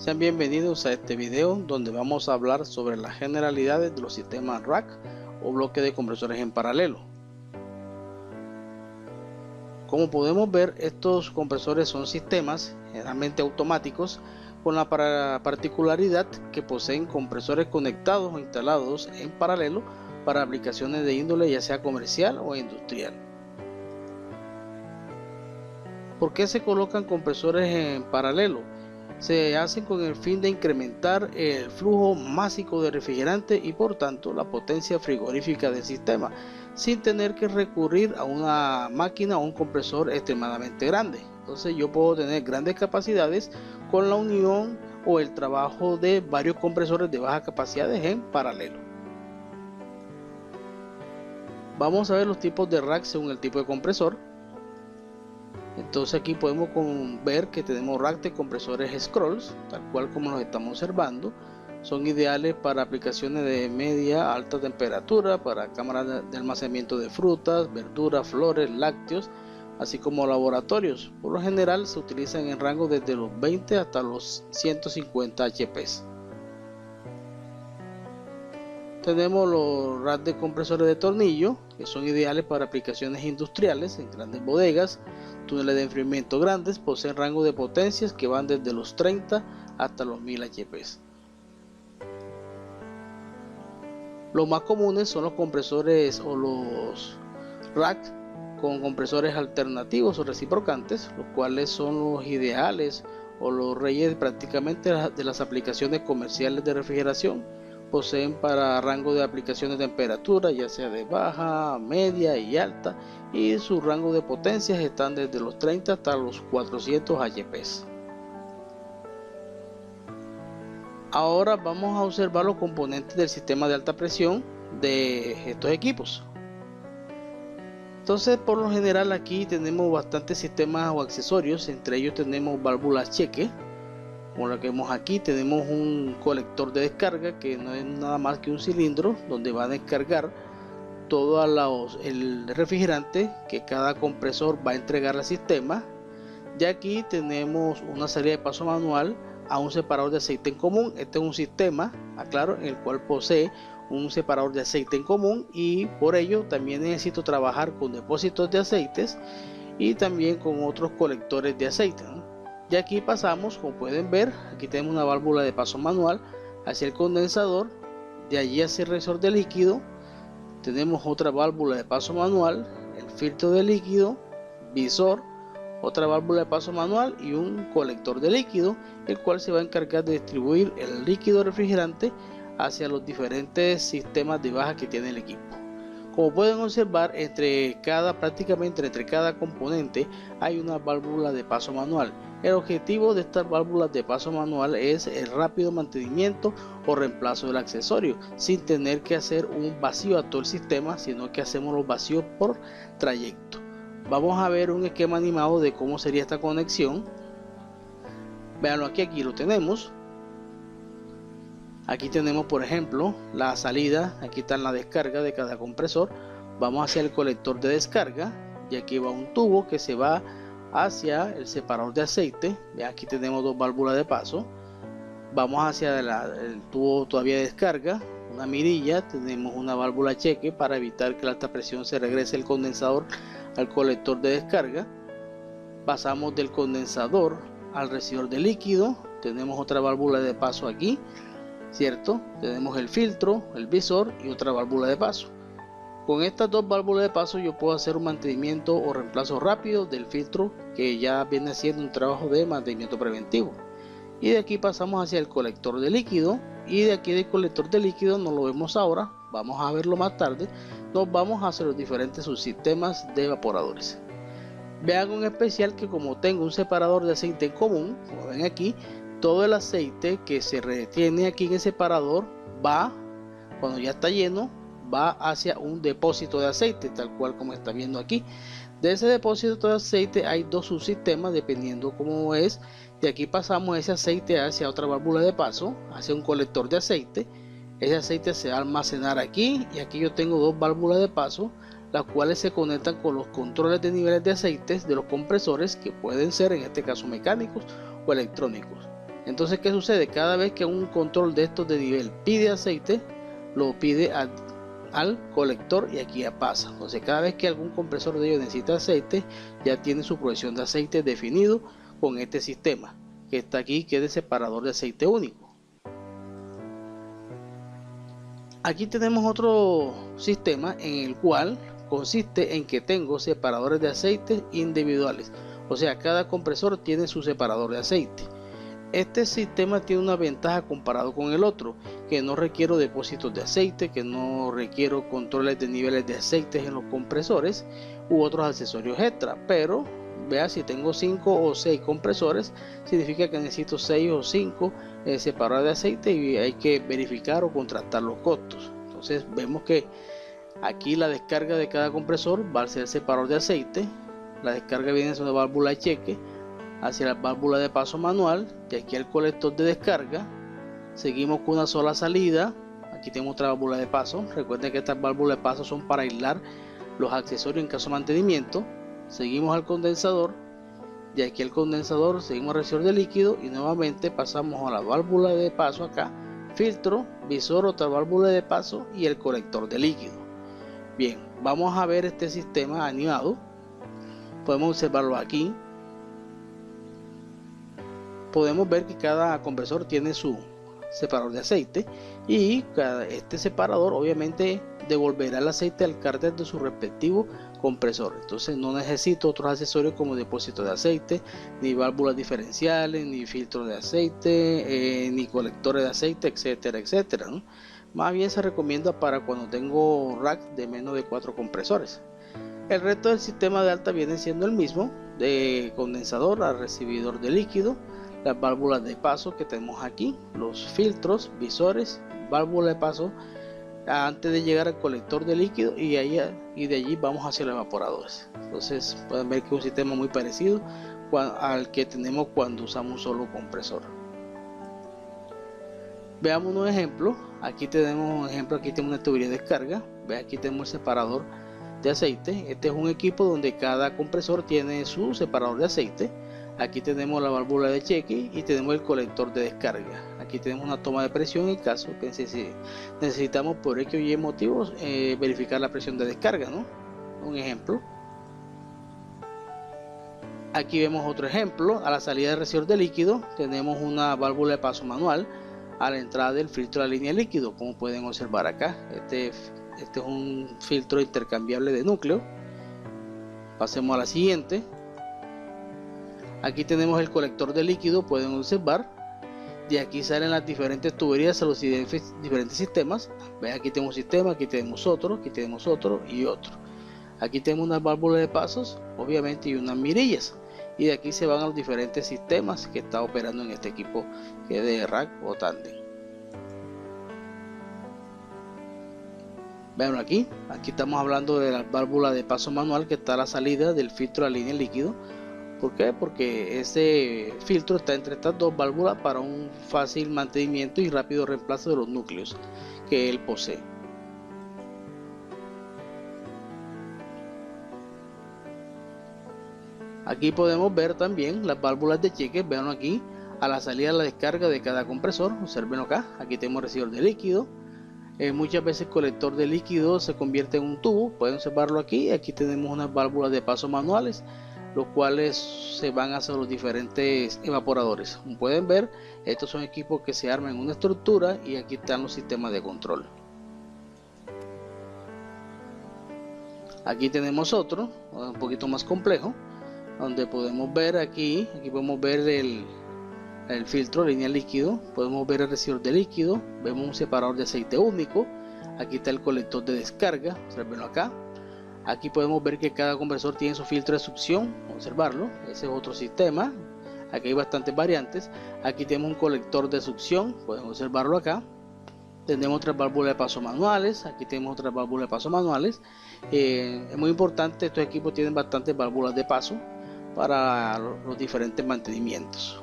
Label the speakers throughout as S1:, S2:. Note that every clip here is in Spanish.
S1: Sean bienvenidos a este video donde vamos a hablar sobre las generalidades de los sistemas rack o bloque de compresores en paralelo. Como podemos ver, estos compresores son sistemas generalmente automáticos con la particularidad que poseen compresores conectados o instalados en paralelo para aplicaciones de índole ya sea comercial o industrial. ¿Por qué se colocan compresores en paralelo? Se hacen con el fin de incrementar el flujo másico de refrigerante y por tanto la potencia frigorífica del sistema, sin tener que recurrir a una máquina o un compresor extremadamente grande. Entonces yo puedo tener grandes capacidades con la unión o el trabajo de varios compresores de bajas capacidades en paralelo. Vamos a ver los tipos de rack según el tipo de compresor. Entonces aquí podemos ver que tenemos rack de compresores Scrolls, tal cual como los estamos observando. Son ideales para aplicaciones de media a alta temperatura, para cámaras de almacenamiento de frutas, verduras, flores, lácteos, así como laboratorios. Por lo general se utilizan en rango desde los 20 hasta los 150 HP. Tenemos los racks de compresores de tornillo, que son ideales para aplicaciones industriales en grandes bodegas, túneles de enfriamiento grandes. Poseen rango de potencias que van desde los 30 hasta los 1000 HP. Los más comunes son los compresores o los racks con compresores alternativos o reciprocantes, los cuales son los ideales o los reyes prácticamente de las aplicaciones comerciales de refrigeración. Poseen para rango de aplicación de temperatura ya sea de baja, media y alta, y su rango de potencias están desde los 30 hasta los 400 HP. Ahora vamos a observar los componentes del sistema de alta presión de estos equipos. Entonces por lo general aquí tenemos bastantes sistemas o accesorios, entre ellos tenemos válvulas cheque. Como la que vemos aquí, tenemos un colector de descarga que no es nada más que un cilindro donde va a descargar todo el refrigerante que cada compresor va a entregar al sistema. Ya aquí tenemos una salida de paso manual a un separador de aceite en común. Este es un sistema, aclaro, en el cual posee un separador de aceite en común, y por ello también necesito trabajar con depósitos de aceites y también con otros colectores de aceite, ¿no? Y aquí pasamos, como pueden ver, aquí tenemos una válvula de paso manual hacia el condensador, de allí hacia el resorte de líquido. Tenemos otra válvula de paso manual, el filtro de líquido, visor, otra válvula de paso manual y un colector de líquido, el cual se va a encargar de distribuir el líquido refrigerante hacia los diferentes sistemas de baja que tiene el equipo. Como pueden observar, prácticamente entre cada componente hay una válvula de paso manual. El objetivo de estas válvulas de paso manual es el rápido mantenimiento o reemplazo del accesorio, sin tener que hacer un vacío a todo el sistema, sino que hacemos los vacíos por trayecto. Vamos a ver un esquema animado de cómo sería esta conexión. Veanlo aquí lo tenemos. Aquí tenemos, por ejemplo, la salida. Aquí está la descarga de cada compresor. Vamos hacia el colector de descarga y aquí va un tubo que se va hacia el separador de aceite. Aquí tenemos dos válvulas de paso. Vamos hacia el tubo todavía de descarga, una mirilla. Tenemos una válvula cheque para evitar que la alta presión se regrese el condensador al colector de descarga. Pasamos del condensador al recibidor de líquido. Tenemos otra válvula de paso aquí, ¿cierto? Tenemos el filtro, el visor y otra válvula de paso. Con estas dos válvulas de paso yo puedo hacer un mantenimiento o reemplazo rápido del filtro, que ya viene siendo un trabajo de mantenimiento preventivo. Y de aquí pasamos hacia el colector de líquido, y de aquí del colector de líquido no lo vemos ahora, vamos a verlo más tarde. Nos vamos hacia los diferentes subsistemas de evaporadores. Vean en especial que como tengo un separador de aceite en común, como ven aquí, todo el aceite que se retiene aquí en el separador va, cuando ya está lleno, va hacia un depósito de aceite, tal cual como está viendo aquí. De ese depósito de aceite hay dos subsistemas dependiendo cómo es. De aquí pasamos ese aceite hacia otra válvula de paso, hacia un colector de aceite. Ese aceite se va a almacenar aquí, y aquí yo tengo dos válvulas de paso, las cuales se conectan con los controles de niveles de aceites de los compresores, que pueden ser en este caso mecánicos o electrónicos. Entonces, ¿qué sucede? Cada vez que un control de estos de nivel pide aceite, lo pide al colector y aquí ya pasa. Entonces, cada vez que algún compresor de ellos necesita aceite, ya tiene su provisión de aceite definido con este sistema que está aquí, que es de separador de aceite único. Aquí tenemos otro sistema en el cual consiste en que tengo separadores de aceite individuales, o sea, cada compresor tiene su separador de aceite. Este sistema tiene una ventaja comparado con el otro, que no requiero depósitos de aceite, que no requiero controles de niveles de aceites en los compresores u otros accesorios extra. Pero vea, si tengo 5 o 6 compresores, significa que necesito 6 o 5 separadores de aceite y hay que verificar o contrastar los costos. Entonces vemos que aquí la descarga de cada compresor va a ser separador de aceite. La descarga viene de una válvula de cheque hacia la válvula de paso manual, y aquí el colector de descarga. Seguimos con una sola salida. Aquí tenemos otra válvula de paso. Recuerden que estas válvulas de paso son para aislar los accesorios en caso de mantenimiento. Seguimos al condensador, y aquí el condensador seguimos al recibidor de líquido y nuevamente pasamos a la válvula de paso acá, filtro, visor, otra válvula de paso y el colector de líquido. Bien, vamos a ver este sistema animado. Podemos observarlo aquí. Podemos ver que cada compresor tiene su separador de aceite y este separador obviamente devolverá el aceite al cárter de su respectivo compresor. Entonces no necesito otros accesorios como depósito de aceite, ni válvulas diferenciales, ni filtros de aceite, ni colectores de aceite, etcétera, etcétera, ¿no? Más bien se recomienda para cuando tengo rack de menos de 4 compresores. El resto del sistema de alta viene siendo el mismo, de condensador a recibidor de líquido, las válvulas de paso que tenemos aquí, los filtros, visores, válvula de paso antes de llegar al colector de líquido y de allí vamos hacia los evaporadores. Entonces pueden ver que es un sistema muy parecido al que tenemos cuando usamos un solo compresor. Veamos un ejemplo. Aquí tenemos un ejemplo, aquí tenemos una tubería de descarga. Ve, aquí tenemos el separador de aceite. Este es un equipo donde cada compresor tiene su separador de aceite. Aquí tenemos la válvula de cheque y tenemos el colector de descarga. Aquí tenemos una toma de presión en caso que necesitamos por X o Y motivos verificar la presión de descarga, ¿no? Un ejemplo. Aquí vemos otro ejemplo. A la salida del recibidor de líquido tenemos una válvula de paso manual a la entrada del filtro de la línea de líquido, como pueden observar acá. Este es un filtro intercambiable de núcleo. Pasemos a la siguiente. Aquí tenemos el colector de líquido, pueden observar. De aquí salen las diferentes tuberías a los diferentes sistemas. Ven, aquí tenemos un sistema, aquí tenemos otro y otro. Aquí tenemos unas válvulas de pasos, obviamente, y unas mirillas. Y de aquí se van a los diferentes sistemas que está operando en este equipo, que es de rack o tándem. Vean aquí estamos hablando de la válvula de paso manual que está a la salida del filtro de la línea de líquido. ¿Por qué? Porque ese filtro está entre estas dos válvulas para un fácil mantenimiento y rápido reemplazo de los núcleos que él posee. Aquí podemos ver también las válvulas de cheque. Vean aquí a la salida de la descarga de cada compresor. Observen acá, aquí tenemos recibidor de líquido. Muchas veces el colector de líquido se convierte en un tubo, pueden observarlo aquí. Aquí tenemos unas válvulas de paso manuales, los cuales se van hacia los diferentes evaporadores. Como pueden ver, estos son equipos que se arman en una estructura y aquí están los sistemas de control. Aquí tenemos otro, un poquito más complejo, donde podemos ver aquí podemos ver el filtro, línea líquido, podemos ver el recibidor de líquido, vemos un separador de aceite único, aquí está el colector de descarga, observenlo acá. Aquí podemos ver que cada compresor tiene su filtro de succión, observarlo, ese es otro sistema. Aquí hay bastantes variantes. Aquí tenemos un colector de succión, pueden observarlo acá. Tenemos otras válvulas de paso manuales, aquí tenemos otras válvulas de paso manuales. Es muy importante, estos equipos tienen bastantes válvulas de paso para los diferentes mantenimientos.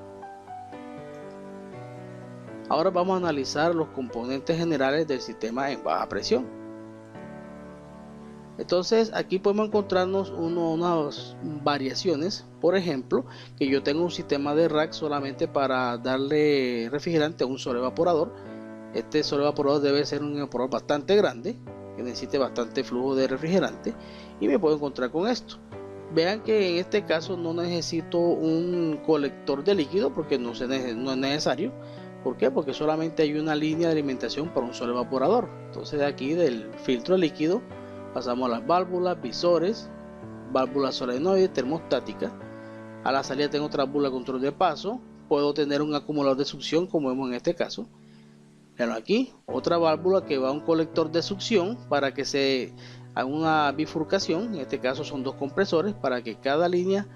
S1: Ahora vamos a analizar los componentes generales del sistema en baja presión. Entonces aquí podemos encontrarnos unas variaciones. Por ejemplo, que yo tengo un sistema de rack solamente para darle refrigerante a un solo evaporador. Este solo evaporador debe ser un evaporador bastante grande, que necesite bastante flujo de refrigerante, y me puedo encontrar con esto. Vean que en este caso no necesito un colector de líquido porque no es necesario. ¿Por qué? Porque solamente hay una línea de alimentación para un solo evaporador. Entonces de aquí del filtro de líquido pasamos a las válvulas, visores, válvulas solenoides, termostática. A la salida tengo otra válvula de control de paso. Puedo tener un acumulador de succión como vemos en este caso. Vean aquí, otra válvula que va a un colector de succión para que se haga una bifurcación. En este caso son dos compresores para que cada línea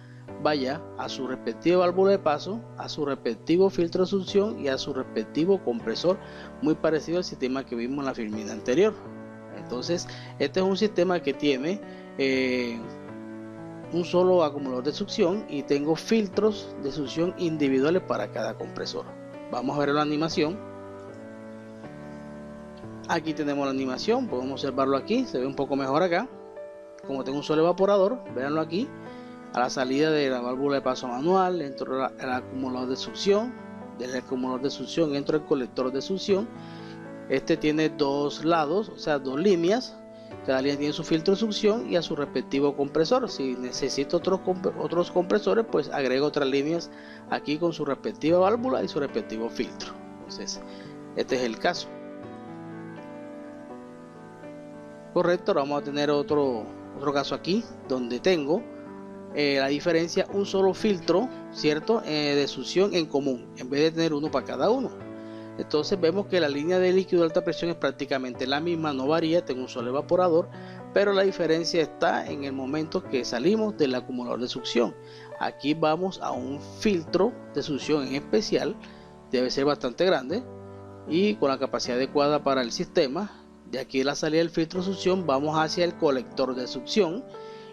S1: vaya a su respectiva válvula de paso, a su respectivo filtro de succión y a su respectivo compresor, muy parecido al sistema que vimos en la filmina anterior. Entonces este es un sistema que tiene un solo acumulador de succión y tengo filtros de succión individuales para cada compresor. Vamos a ver la animación. Aquí tenemos la animación, podemos observarlo aquí, se ve un poco mejor acá. Como tengo un solo evaporador, véanlo aquí. A la salida de la válvula de paso manual entro el acumulador de succión. Del acumulador de succión entro el colector de succión. Este tiene dos lados, o sea, dos líneas. Cada línea tiene su filtro de succión y a su respectivo compresor. Si necesito otros compresores, pues agrego otras líneas aquí con su respectiva válvula y su respectivo filtro. Entonces, este es el caso. Correcto, ahora vamos a tener otro caso aquí donde tengo la diferencia, un solo filtro, ¿cierto? De succión en común, en vez de tener uno para cada uno. Entonces vemos que la línea de líquido de alta presión es prácticamente la misma, no varía, tengo un solo evaporador, pero la diferencia está en el momento que salimos del acumulador de succión. Aquí vamos a un filtro de succión en especial, debe ser bastante grande y con la capacidad adecuada para el sistema. De aquí de la salida del filtro de succión vamos hacia el colector de succión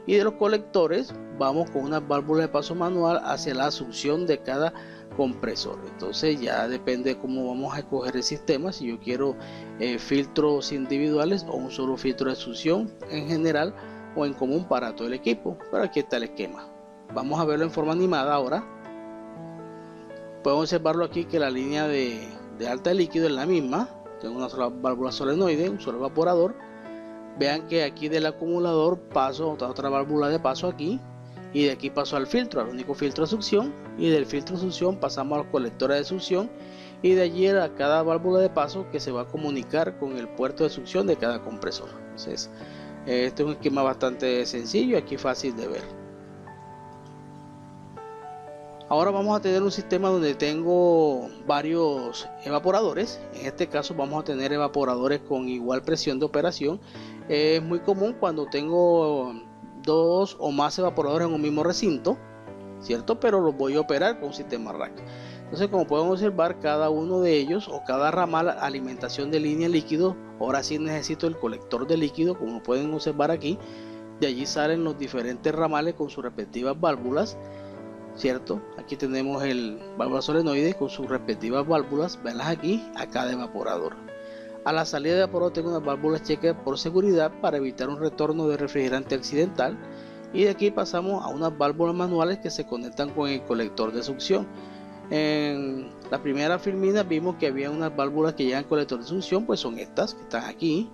S1: y de los colectores vamos con una válvula de paso manual hacia la succión de cada compresor. Entonces ya depende de cómo vamos a escoger el sistema, si yo quiero filtros individuales o un solo filtro de succión en general o en común para todo el equipo. Pero aquí está el esquema, vamos a verlo en forma animada. Ahora podemos observarlo aquí que la línea de alta de líquido es la misma. Tengo una sola válvula solenoide, un solo evaporador. Vean que aquí del acumulador paso a otra válvula de paso aquí, y de aquí paso al filtro, al único filtro de succión, y del filtro de succión pasamos a los colectores de succión, y de allí a cada válvula de paso que se va a comunicar con el puerto de succión de cada compresor. Entonces este es un esquema bastante sencillo, aquí fácil de ver. Ahora vamos a tener un sistema donde tengo varios evaporadores. En este caso vamos a tener evaporadores con igual presión de operación. Es muy común cuando tengo dos o más evaporadores en un mismo recinto, ¿cierto? Pero los voy a operar con un sistema rack. Entonces, como pueden observar, cada uno de ellos o cada ramal, alimentación de línea líquido. Ahora sí necesito el colector de líquido, como pueden observar aquí. De allí salen los diferentes ramales con sus respectivas válvulas, ¿cierto? Aquí tenemos el válvula solenoide con sus respectivas válvulas, veanlas aquí, a cada evaporador. A la salida de evaporador tengo unas válvulas checker por seguridad para evitar un retorno de refrigerante accidental, y de aquí pasamos a unas válvulas manuales que se conectan con el colector de succión. En la primera filmina vimos que había unas válvulas que llegan al colector de succión, pues son estas que están aquí,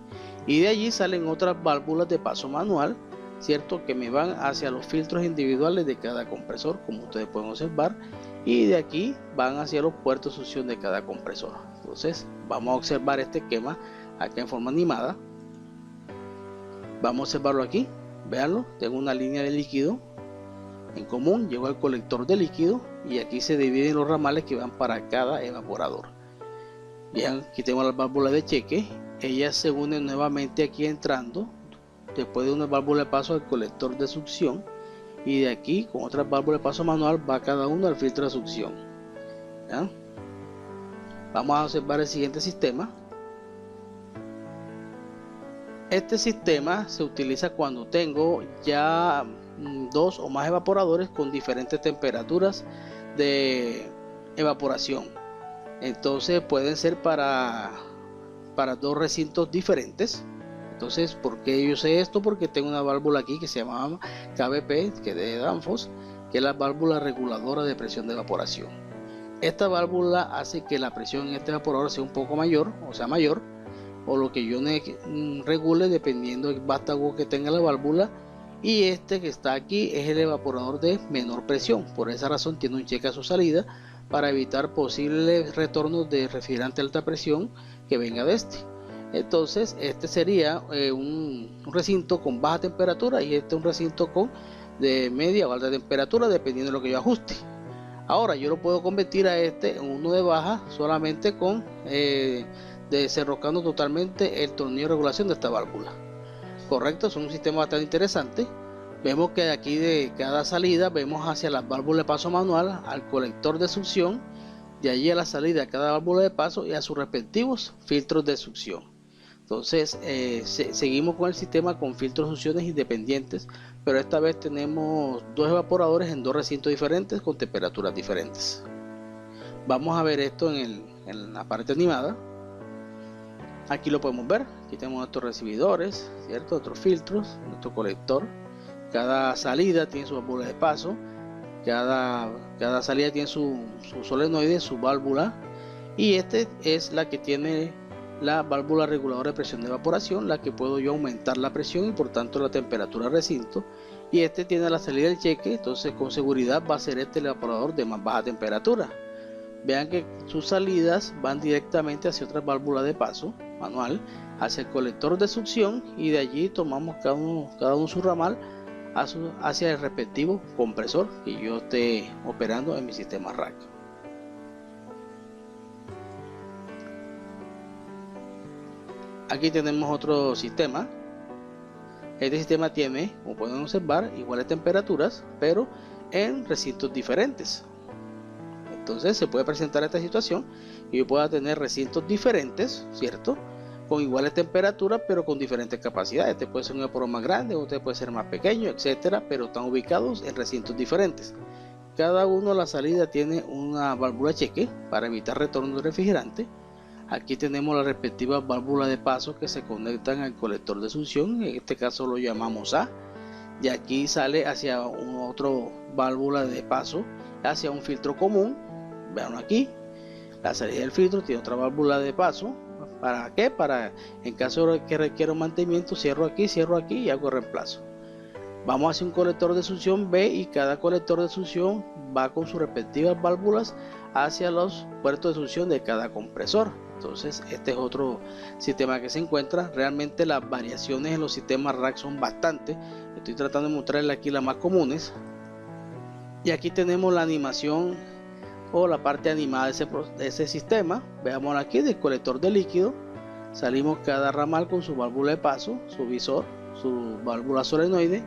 S1: y de allí salen otras válvulas de paso manual, ¿cierto? Que me van hacia los filtros individuales de cada compresor, como ustedes pueden observar, y de aquí van hacia los puertos de succión de cada compresor. Entonces vamos a observar este esquema acá en forma animada. Vamos a observarlo aquí, véanlo, tengo una línea de líquido en común, llego al colector de líquido y aquí se dividen los ramales que van para cada evaporador. Bien, aquí tengo las válvulas de cheque, ellas se unen nuevamente aquí entrando después de una válvula de paso al colector de succión, y de aquí con otras válvulas de paso manual va cada uno al filtro de succión. ¿Ya? Vamos a observar el siguiente sistema. Este sistema se utiliza cuando tengo ya dos o más evaporadores con diferentes temperaturas de evaporación. Entonces pueden ser para dos recintos diferentes. Entonces, ¿por qué yo sé esto? Porque tengo una válvula aquí que se llama KBP, que es de Danfoss, que es la válvula reguladora de presión de evaporación. Esta válvula hace que la presión en este evaporador sea un poco mayor, o lo que yo regule dependiendo del vástago que tenga la válvula. Y este que está aquí es el evaporador de menor presión. Por esa razón tiene un cheque a su salida para evitar posibles retornos de refrigerante de alta presión que venga de este. Entonces este sería un recinto con baja temperatura y este un recinto con de media o alta temperatura, dependiendo de lo que yo ajuste. Ahora yo lo puedo convertir a este en uno de baja solamente con desenroscando totalmente el tornillo de regulación de esta válvula. Correcto, es un sistema bastante interesante. Vemos que de aquí de cada salida vemos hacia las válvulas de paso manual, al colector de succión, de allí a la salida de cada válvula de paso y a sus respectivos filtros de succión. Entonces seguimos con el sistema con filtros de succiones independientes, pero esta vez tenemos dos evaporadores en dos recintos diferentes con temperaturas diferentes. Vamos a ver esto en la parte animada. Aquí lo podemos ver, aquí tenemos nuestros recibidores, ¿cierto? Otros filtros, nuestro colector. Cada salida tiene su válvula de paso, cada salida tiene su solenoide, su válvula, y este es la que tiene la válvula reguladora de presión de evaporación, la que puedo yo aumentar la presión y por tanto la temperatura del recinto. Y este tiene la salida del cheque, entonces con seguridad va a ser este el evaporador de más baja temperatura. Vean que sus salidas van directamente hacia otra válvula de paso manual, hacia el colector de succión, y de allí tomamos cada uno su ramal hacia el respectivo compresor que yo esté operando en mi sistema rack. Aquí tenemos otro sistema. Este sistema tiene, como pueden observar, iguales temperaturas, pero en recintos diferentes. Entonces se puede presentar esta situación y yo pueda tener recintos diferentes, ¿cierto? Con iguales temperaturas, pero con diferentes capacidades. Este puede ser un evaporador más grande, este puede ser más pequeño, etcétera, pero están ubicados en recintos diferentes. Cada uno a la salida tiene una válvula de cheque para evitar retorno de refrigerante. Aquí tenemos las respectivas válvulas de paso que se conectan al colector de succión, en este caso lo llamamos A. De aquí sale hacia otra válvula de paso, hacia un filtro común. Vean aquí, la salida del filtro tiene otra válvula de paso. ¿Para qué? Para en caso de que requiera un mantenimiento, cierro aquí y hago reemplazo. Vamos hacia un colector de succión B y cada colector de succión va con sus respectivas válvulas hacia los puertos de succión de cada compresor. Entonces este es otro sistema que se encuentra. Realmente las variaciones en los sistemas rack son bastantes. Estoy tratando de mostrarles aquí las más comunes. Y aquí tenemos la animación o la parte animada de ese sistema. Veamos aquí del colector de líquido. Salimos cada ramal con su válvula de paso, su visor, su válvula solenoide,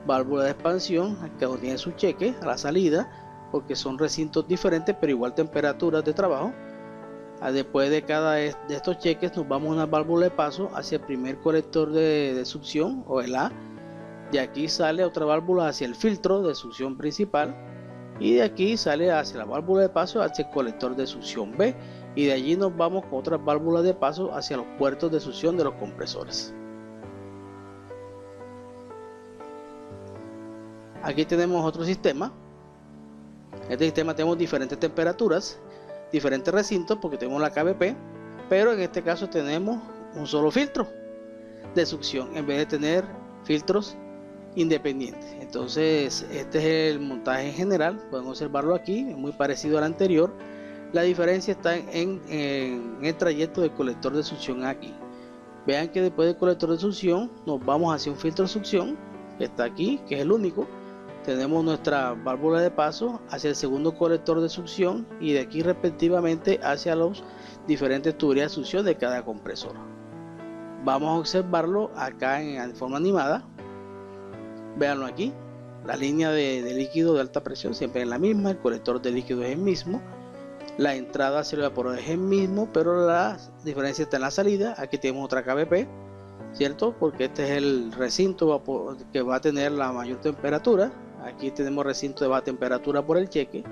S1: válvula de expansión. Cada uno tiene su cheque a la salida porque son recintos diferentes pero igual temperaturas de trabajo. Después de cada de estos cheques nos vamos a una válvula de paso hacia el primer colector de succión o el A. De aquí sale otra válvula hacia el filtro de succión principal y de aquí sale hacia la válvula de paso hacia el colector de succión B, y de allí nos vamos con otras válvulas de paso hacia los puertos de succión de los compresores. Aquí tenemos otro sistema. Este sistema tenemos diferentes temperaturas, diferentes recintos porque tenemos la KBP, pero en este caso tenemos un solo filtro de succión en vez de tener filtros independientes. Entonces este es el montaje en general, pueden observarlo aquí, es muy parecido al anterior. La diferencia está en el trayecto del colector de succión aquí. Vean que después del colector de succión nos vamos hacia un filtro de succión que está aquí, que es el único. Tenemos nuestra válvula de paso hacia el segundo colector de succión y de aquí respectivamente hacia los diferentes tuberías de succión de cada compresor. Vamos a observarlo acá en forma animada. Véanlo aquí, la línea de líquido de alta presión siempre es la misma, el colector de líquido es el mismo, la entrada hacia el evaporador es el mismo, pero la diferencia está en la salida. Aquí tenemos otra KBP, ¿cierto? Porque este es el recinto que va a tener la mayor temperatura. Aquí tenemos recinto de baja temperatura por el cheque.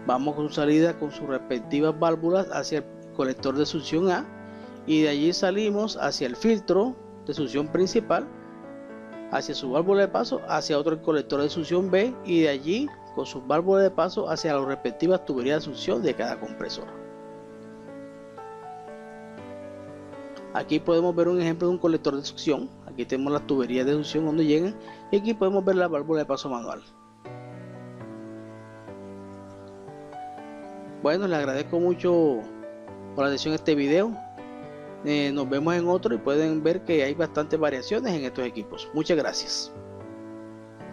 S1: Vamos con salida con sus respectivas válvulas hacia el colector de succión A y de allí salimos hacia el filtro de succión principal hacia su válvula de paso, hacia otro colector de succión B, y de allí con sus válvulas de paso hacia las respectivas tuberías de succión de cada compresor. Aquí podemos ver un ejemplo de un colector de succión. Aquí tenemos las tuberías de succión donde llegan, y aquí podemos ver la válvula de paso manual. Bueno, les agradezco mucho por la atención a este video. Nos vemos en otro y pueden ver que hay bastantes variaciones en estos equipos. Muchas gracias.